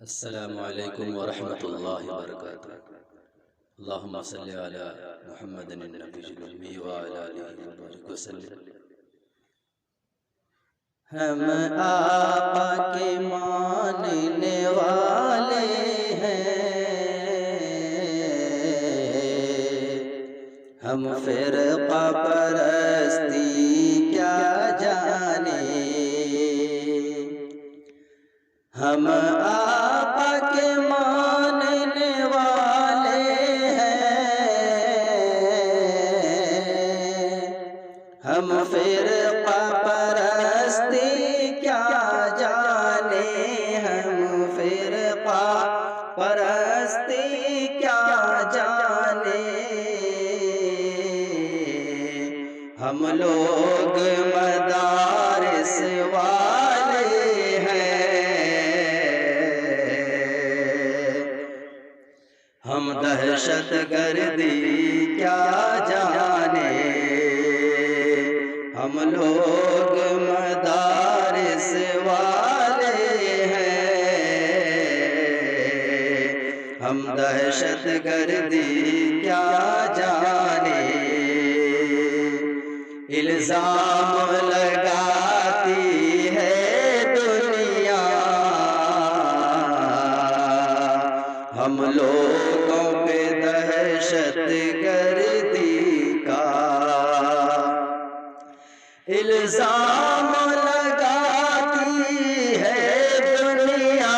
अस्सलामु अलैकुम वरहमतुल्लाहि वबरकातुहू। अल्लाहुम्मा सल्लि अला मुहम्मदिन नबिय्यिल उम्मी व अला आलिहि व सल्लिम। हम आका के मानने वाले हैं, हम फ़िरक़ा परस्ती क्या जाने। हम आका के मानने वाले हैं, हम फ़िरक़ा परस्ती क्या जाने। हम फ़िरक़ा परस्ती क्या जाने। हम लोग मदारिस वाले हैं, हम दहशत गर्दी क्या जाने। हम लोग मदारिस वाले हैं, हम दहशत गर्दी क्या जाने। इल्ज़ाम लगाती है दुनिया, हम लोगों पे दहशत गर्दी का। इल्ज़ाम लगाती है दुनिया,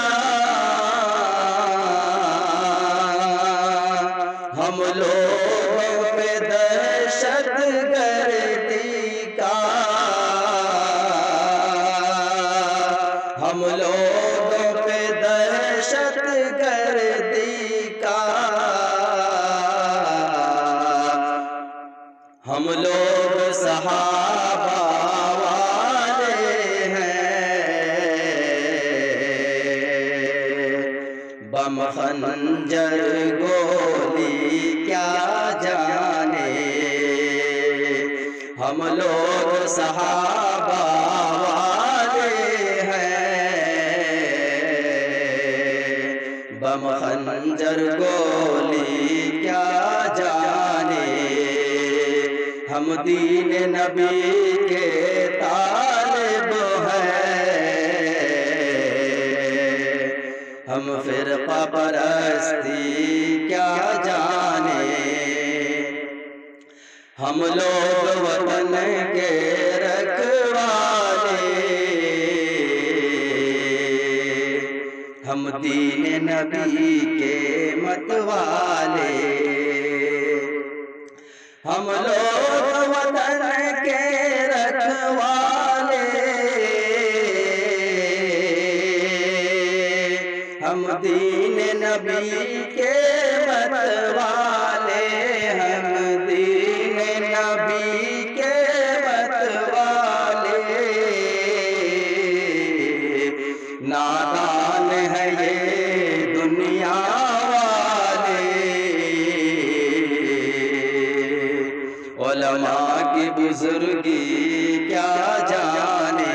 हम लोगों पे दहशत गर्दी का। हम लोगों पे दहशत गर्दी का। हम लोग सहाबा वाले हैं, बम खंजर गोली क्या जाने। हम लोग सहाबा वाले हैं, बम खंजर गोली क्या जाने। हम दीन नबी के तालिब हैं, हम फ़िरक़ा परस्ती क्या जाने। हम लोग वतन के रखवाले, हम दीन नबी के मतवाले। हम लोग वतन के रखवाले, हम दीन नबी के मतवाले। हम दीन नबी के मतवाले। नादान है ये दुनिया वाले, उलमा की बुजुर्गी क्या जाने।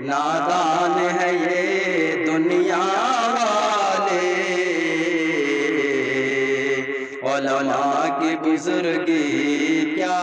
नादान है ये दुनिया वाले, उलमा की बुजुर्गी क्या